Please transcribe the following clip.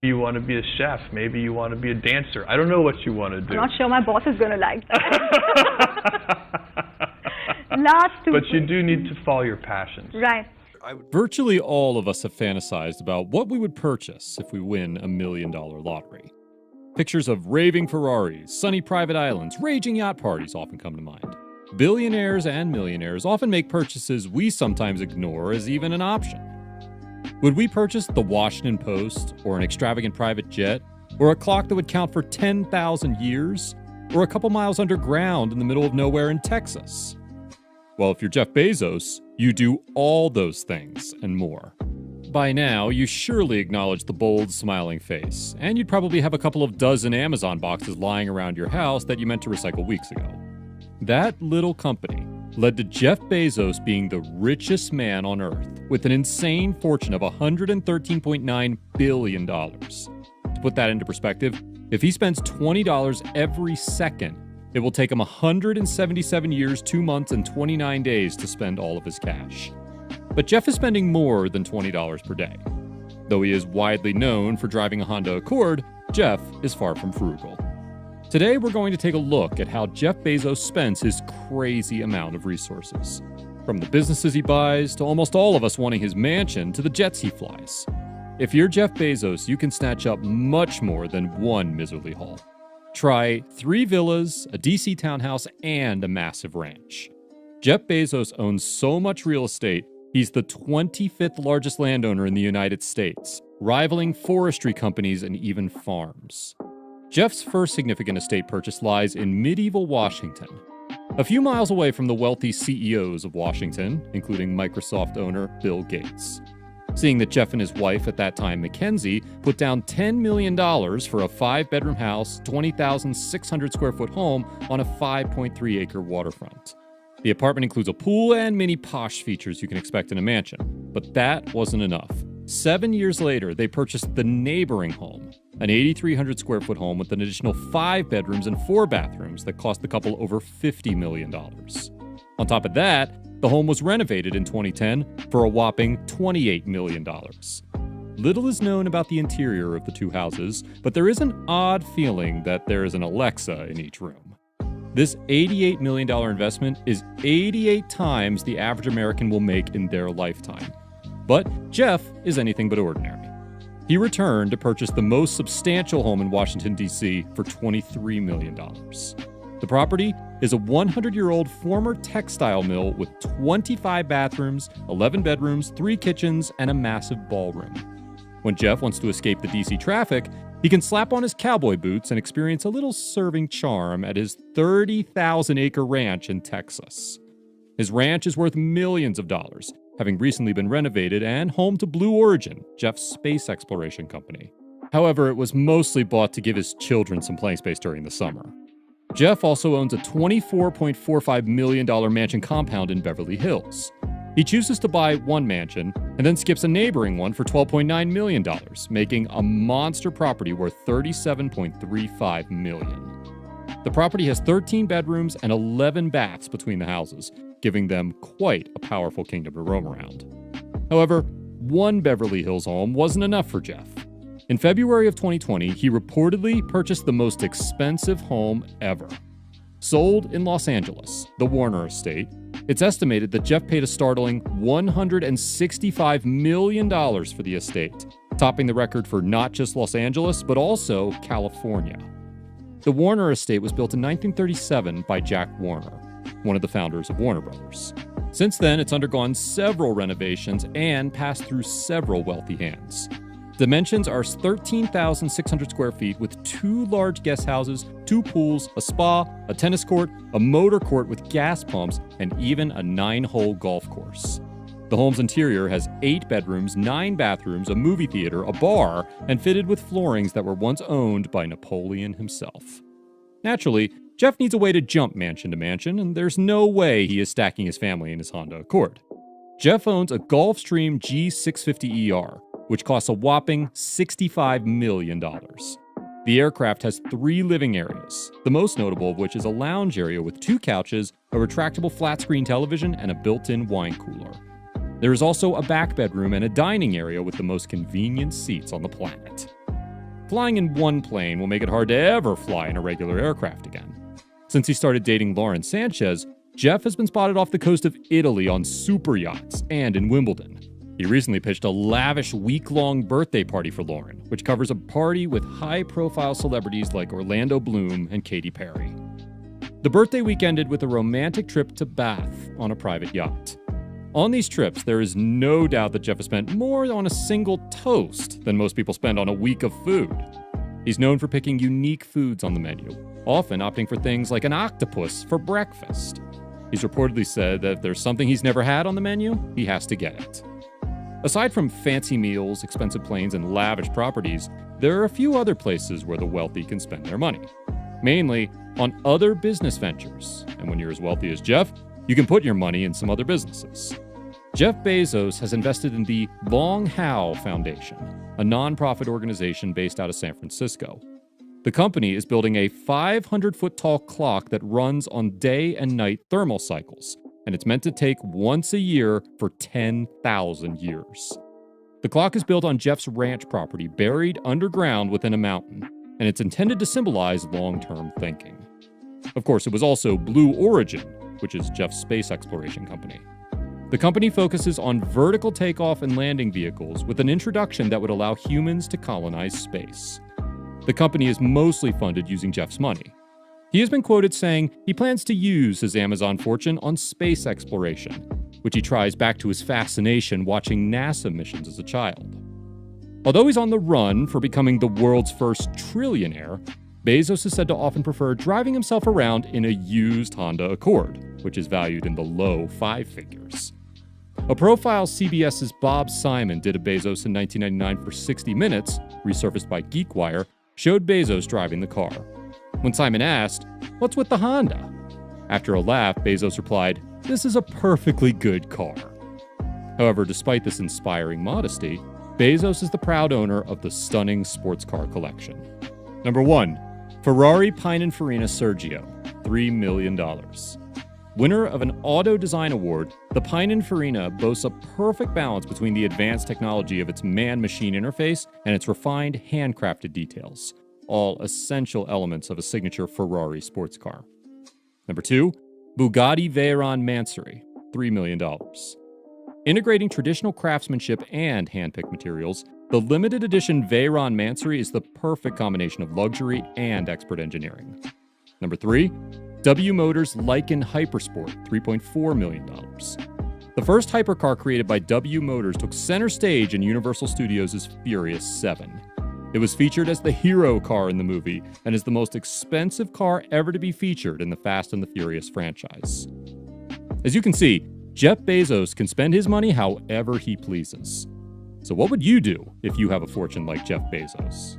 You want to be a chef. Maybe you want to be a dancer. I don't know what you want to do. I'm not sure my boss is going to like that. Last two. But you do need to follow your passions. Right. Virtually all of us have fantasized about what we would purchase if we win $1 million lottery. Pictures of raving Ferraris, sunny private islands, raging yacht parties often come to mind. Billionaires and millionaires often make purchases we sometimes ignore as even an option. Would we purchase the Washington Post, or an extravagant private jet, or a clock that would count for 10,000 years, or a couple miles underground in the middle of nowhere in Texas? Well, if you're Jeff Bezos, you do all those things and more. By now, you surely acknowledge the bold, smiling face, and you'd probably have a couple of dozen Amazon boxes lying around your house that you meant to recycle weeks ago. That little company led to Jeff Bezos being the richest man on Earth, with an insane fortune of $113.9 billion. To put that into perspective, if he spends $20 every second, it will take him 177 years, 2 months, and 29 days to spend all of his cash. But Jeff is spending more than $20 per day. Though he is widely known for driving a Honda Accord, Jeff is far from frugal. Today, we're going to take a look at how Jeff Bezos spends his crazy amount of resources. From the businesses he buys, to almost all of us wanting his mansion, to the jets he flies. If you're Jeff Bezos, you can snatch up much more than one miserly haul. Try 3 villas, a DC townhouse, and a massive ranch. Jeff Bezos owns so much real estate, he's the 25th largest landowner in the United States, rivaling forestry companies and even farms. Jeff's first significant estate purchase lies in medieval Washington, a few miles away from the wealthy CEOs of Washington, including Microsoft owner Bill Gates. Seeing that Jeff and his wife at that time, Mackenzie, put down $10 million for a 5-bedroom house, 20,600 square foot home on a 5.3-acre waterfront. The apartment includes a pool and many posh features you can expect in a mansion, but that wasn't enough. 7 years later, they purchased the neighboring home, an 8,300 square foot home with an additional 5 bedrooms and 4 bathrooms that cost the couple over $50 million. On top of that, the home was renovated in 2010 for a whopping $28 million. Little is known about the interior of the two houses, but there is an odd feeling that there is an Alexa in each room. This $88 million investment is 88 times the average American will make in their lifetime. But Jeff is anything but ordinary. He returned to purchase the most substantial home in Washington, D.C. for $23 million. The property is a 100-year-old former textile mill with 25 bathrooms, 11 bedrooms, 3 kitchens, and a massive ballroom. When Jeff wants to escape the D.C. traffic, he can slap on his cowboy boots and experience a little serving charm at his 30,000-acre ranch in Texas. His ranch is worth millions of dollars, having recently been renovated and home to Blue Origin, Jeff's space exploration company. However, it was mostly bought to give his children some playing space during the summer. Jeff also owns a $24.45 million mansion compound in Beverly Hills. He chooses to buy one mansion and then skips a neighboring one for $12.9 million, making a monster property worth $37.35 million. The property has 13 bedrooms and 11 baths between the houses, giving them quite a powerful kingdom to roam around. However, one Beverly Hills home wasn't enough for Jeff. In February of 2020, he reportedly purchased the most expensive home ever. Sold in Los Angeles, the Warner Estate, it's estimated that Jeff paid a startling $165 million for the estate, topping the record for not just Los Angeles, but also California. The Warner Estate was built in 1937 by Jack Warner, one of the founders of Warner Brothers. Since then, it's undergone several renovations and passed through several wealthy hands. Dimensions are 13,600 square feet with 2 large guest houses, 2 pools, a spa, a tennis court, a motor court with gas pumps, and even a 9-hole golf course. The home's interior has 8 bedrooms, 9 bathrooms, a movie theater, a bar, and fitted with floorings that were once owned by Napoleon himself. Naturally, Jeff needs a way to jump mansion to mansion, and there's no way he is stacking his family in his Honda Accord. Jeff owns a Gulfstream G650ER, which costs a whopping $65 million. The aircraft has 3 living areas, the most notable of which is a lounge area with 2 couches, a retractable flat-screen television, and a built-in wine cooler. There is also a back bedroom and a dining area with the most convenient seats on the planet. flying in one plane will make it hard to ever fly in a regular aircraft again. Since he started dating Lauren Sanchez, Jeff has been spotted off the coast of Italy on super yachts and in Wimbledon. He recently pitched a lavish week-long birthday party for Lauren, which covers a party with high-profile celebrities like Orlando Bloom and Katy Perry. The birthday week ended with a romantic trip to Bath on a private yacht. On these trips, there is no doubt that Jeff has spent more on a single toast than most people spend on a week of food. He's known for picking unique foods on the menu, often opting for things like an octopus for breakfast. He's reportedly said that if there's something he's never had on the menu, he has to get it. Aside from fancy meals, expensive planes, and lavish properties, there are a few other places where the wealthy can spend their money. Mainly on other business ventures. And when you're as wealthy as Jeff, you can put your money in some other businesses. Jeff Bezos has invested in the Long How Foundation, a nonprofit organization based out of San Francisco. The company is building a 500-foot-tall clock that runs on day and night thermal cycles, and it's meant to take once a year for 10,000 years. The clock is built on Jeff's ranch property, buried underground within a mountain, and it's intended to symbolize long-term thinking. Of course, it was also Blue Origin, which is Jeff's space exploration company. The company focuses on vertical takeoff and landing vehicles with an introduction that would allow humans to colonize space. The company is mostly funded using Jeff's money. He has been quoted saying he plans to use his Amazon fortune on space exploration, which he tries back to his fascination watching NASA missions as a child. Although he's on the run for becoming the world's first trillionaire, Bezos is said to often prefer driving himself around in a used Honda Accord, which is valued in the low 5 figures. A profile CBS's Bob Simon did of Bezos in 1999 for 60 Minutes, resurfaced by GeekWire, showed Bezos driving the car. When Simon asked, "What's with the Honda?" After a laugh, Bezos replied, "This is a perfectly good car." However, despite this inspiring modesty, Bezos is the proud owner of the stunning sports car collection. Number 1. Ferrari Pininfarina Sergio, $3 million. Winner of an Auto Design Award, the Pininfarina boasts a perfect balance between the advanced technology of its man-machine interface and its refined handcrafted details, all essential elements of a signature Ferrari sports car. Number 2, Bugatti Veyron Mansory, $3 million. Integrating traditional craftsmanship and hand-picked materials, the limited edition Veyron Mansory is the perfect combination of luxury and expert engineering. Number 3, W Motors Lykan Hypersport, $3.4 million. The first hypercar created by W Motors took center stage in Universal Studios' Furious 7. It was featured as the hero car in the movie and is the most expensive car ever to be featured in the Fast and the Furious franchise. As you can see, Jeff Bezos can spend his money however he pleases. So what would you do if you have a fortune like Jeff Bezos?